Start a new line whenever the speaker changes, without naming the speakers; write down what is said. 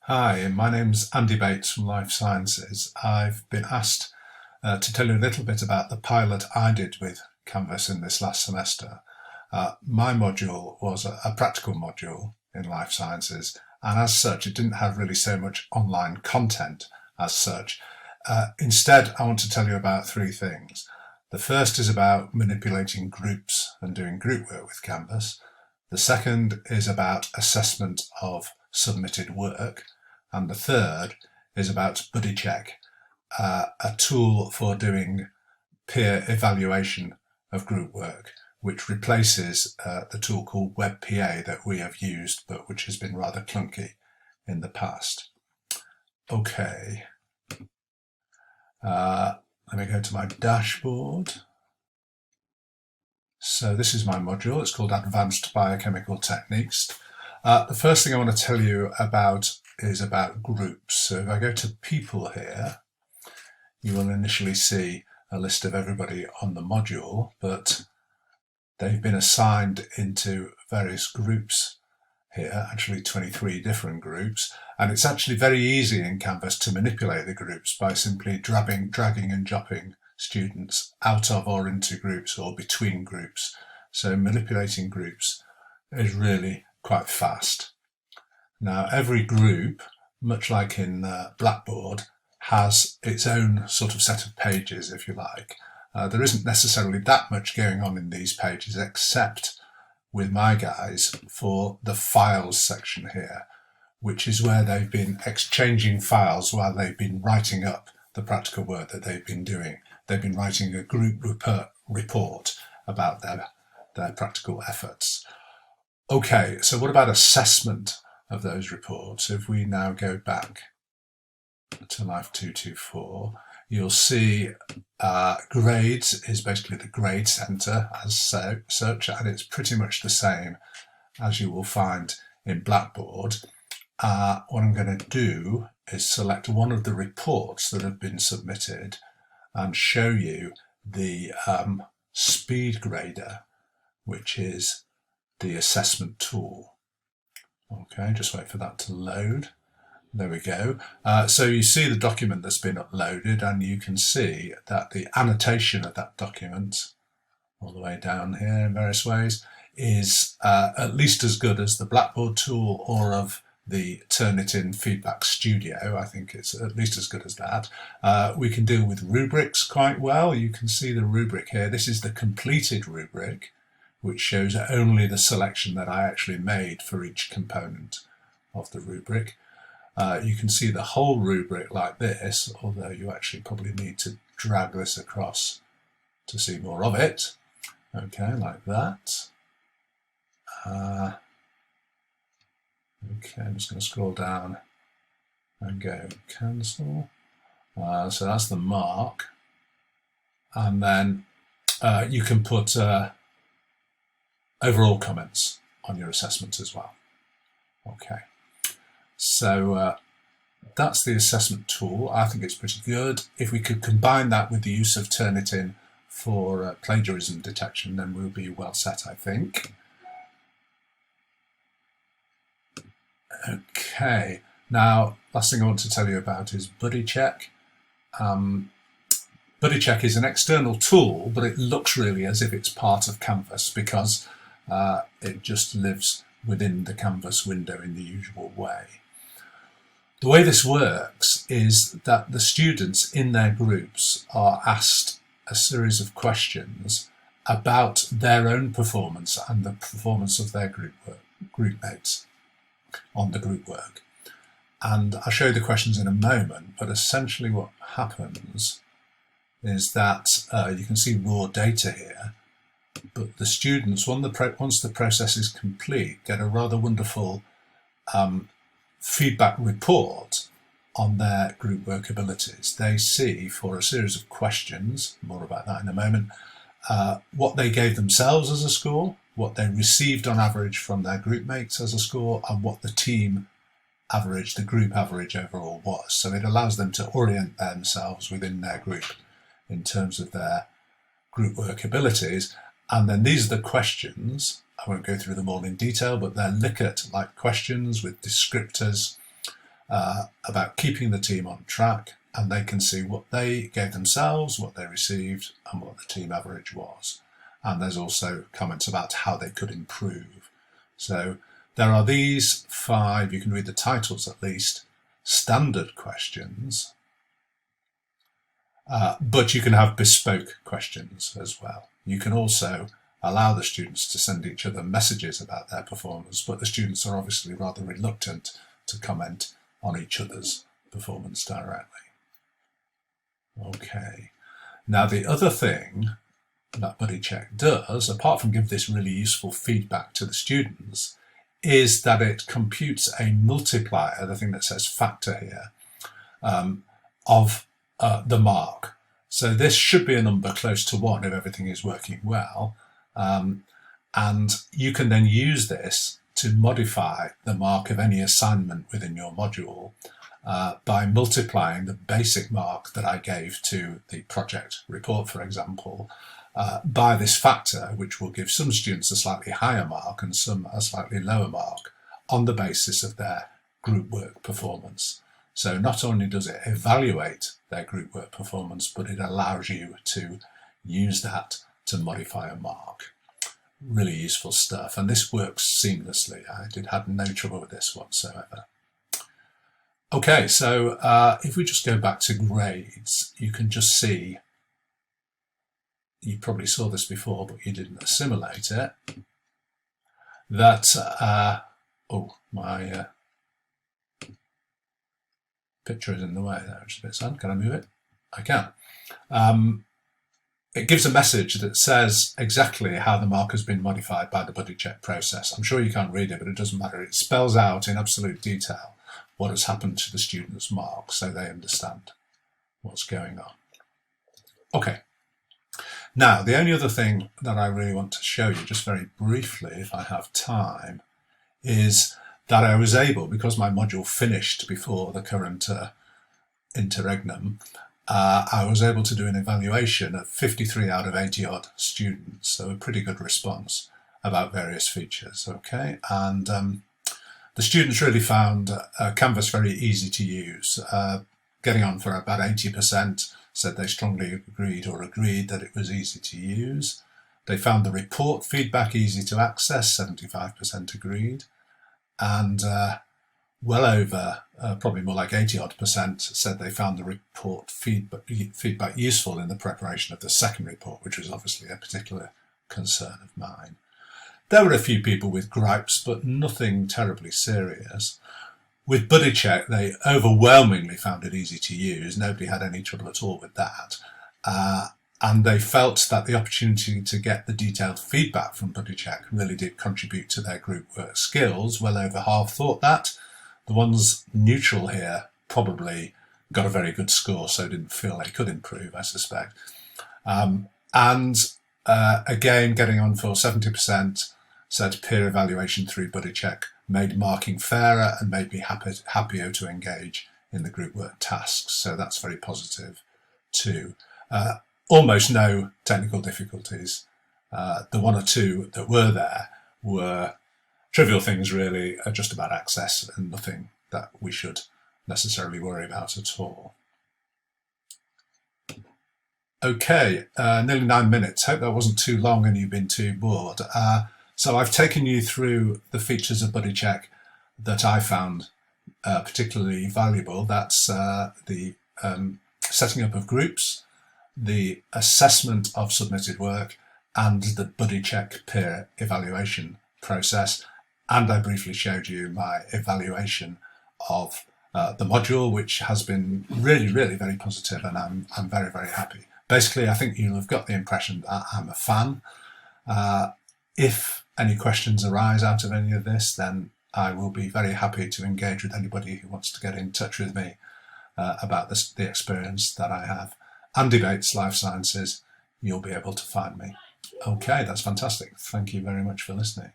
Hi, my name's Andy Bates from Life Sciences. I've been asked to tell you a little bit about the pilot I did with Canvas in this last semester. My module was a practical module in Life Sciences, and as such, it didn't have really so much online content as such. Instead, I want to tell you about three things. The first is about manipulating groups and doing group work with Canvas. The second is about assessment of submitted work. And the third is about Buddycheck, a tool for doing peer evaluation of group work, which replaces the tool called WebPA that we have used, but which has been rather clunky in the past. Okay, let me go to my dashboard. So this is my module. It's called Advanced Biochemical Techniques. The first thing I want to tell you about is about groups. So if I go to people here, you will initially see a list of everybody on the module, but they've been assigned into various groups here, actually 23 different groups. And it's actually very easy in Canvas to manipulate the groups by simply dragging and dropping students out of or into groups or between groups. So manipulating groups is really quite fast. Now, every group, much like in Blackboard, has its own sort of set of pages, if you like. There isn't necessarily that much going on in these pages, except with my guys for the files section here, which is where they've been exchanging files while they've been writing up the practical work that they've been doing. They've been writing a group report about their practical efforts. Okay, so what about assessment of those reports? If we now go back to Life 224, you'll see grades is basically the grade center as such, and it's pretty much the same as you will find in Blackboard. What I'm going to do is select one of the reports that have been submitted and show you the speed grader, which is the assessment tool. Okay, just wait for that to load. There we go. So you see the document that's been uploaded, and you can see that the annotation of that document, all the way down here in various ways, is at least as good as the Blackboard tool or of the Turnitin Feedback Studio. I think it's at least as good as that. We can deal with rubrics quite well. You can see the rubric here. This is the completed rubric, which shows only the selection that I actually made for each component of the rubric. You can see the whole rubric like this, although you actually probably need to drag this across to see more of it. Okay, like that. Okay, I'm just going to scroll down and go cancel. So that's the mark. And then you can put overall comments on your assessment as well. Okay, so that's the assessment tool. I think it's pretty good. If we could combine that with the use of Turnitin for plagiarism detection, then we'll be well set, I think. Okay, now last thing I want to tell you about is Buddycheck. Buddycheck is an external tool, but it looks really as if it's part of Canvas because it just lives within the Canvas window in the usual way. The way this works is that the students in their groups are asked a series of questions about their own performance and the performance of their group mates on the group work. And I'll show you the questions in a moment, but essentially what happens is that you can see raw data here, but the students, once the process is complete, get a rather wonderful feedback report on their group work abilities. They see, for a series of questions, more about that in a moment, what they gave themselves as a score, what they received on average from their group mates as a score, and what the team average, the group average overall was. So it allows them to orient themselves within their group in terms of their group work abilities. And then these are the questions. I won't go through them all in detail, but they're Likert-like questions with descriptors about keeping the team on track, and they can see what they gave themselves, what they received, and what the team average was. And there's also comments about how they could improve. So there are these 5, you can read the titles at least, standard questions, but you can have bespoke questions as well. You can also allow the students to send each other messages about their performance, but the students are obviously rather reluctant to comment on each other's performance directly. Okay, now the other thing that Buddycheck does, apart from give this really useful feedback to the students, is that it computes a multiplier, the thing that says factor here, of the mark. So this should be a number close to 1 if everything is working well. And you can then use this to modify the mark of any assignment within your module by multiplying the basic mark that I gave to the project report, for example, by this factor, which will give some students a slightly higher mark and some a slightly lower mark on the basis of their group work performance. So not only does it evaluate their group work performance, but it allows you to use that to modify a mark. Really useful stuff, and this works seamlessly. I had no trouble with this whatsoever. Okay, so if we just go back to grades, you can just see, you probably saw this before, but you didn't assimilate it, that, oh, my picture is in the way there, which is a bit sad. Can I move it? I can. It gives a message that says exactly how the mark has been modified by the Buddycheck process. I'm sure you can't read it, but it doesn't matter. It spells out in absolute detail what has happened to the student's mark so they understand what's going on. Okay. Now, the only other thing that I really want to show you, just very briefly, if I have time, is that I was able, because my module finished before the current interregnum, I was able to do an evaluation of 53 out of 80 odd students, so a pretty good response about various features. Okay, and the students really found Canvas very easy to use. Getting on for about 80% said they strongly agreed that it was easy to use. They found the report feedback easy to access, 75% agreed, and well over, probably more like 80 odd % said they found the report feedback useful in the preparation of the second report, which was obviously a particular concern of mine. There were a few people with gripes, but nothing terribly serious. With Buddycheck, they overwhelmingly found it easy to use. Nobody had any trouble at all with that. And they felt that the opportunity to get the detailed feedback from Buddycheck really did contribute to their group work skills. Well over half thought that. The ones neutral here probably got a very good score, so didn't feel they could improve, I suspect. Again, getting on for 70% said peer evaluation through Buddycheck made marking fairer and made me happier to engage in the group work tasks. So that's very positive too. Almost no technical difficulties. The 1 or 2 that were there were trivial things really, just about access and nothing that we should necessarily worry about at all. Okay, nearly 9 minutes. Hope that wasn't too long and you've been too bored. So I've taken you through the features of Buddycheck that I found particularly valuable. That's the setting up of groups, the assessment of submitted work, and the Buddycheck peer evaluation process. And I briefly showed you my evaluation of the module, which has been really, really very positive, and I'm very, very happy. Basically, I think you'll have got the impression that I'm a fan. If any questions arise out of any of this, then I will be very happy to engage with anybody who wants to get in touch with me about the experience that I have. And Debates Life Sciences, you'll be able to find me. Okay, that's fantastic. Thank you very much for listening.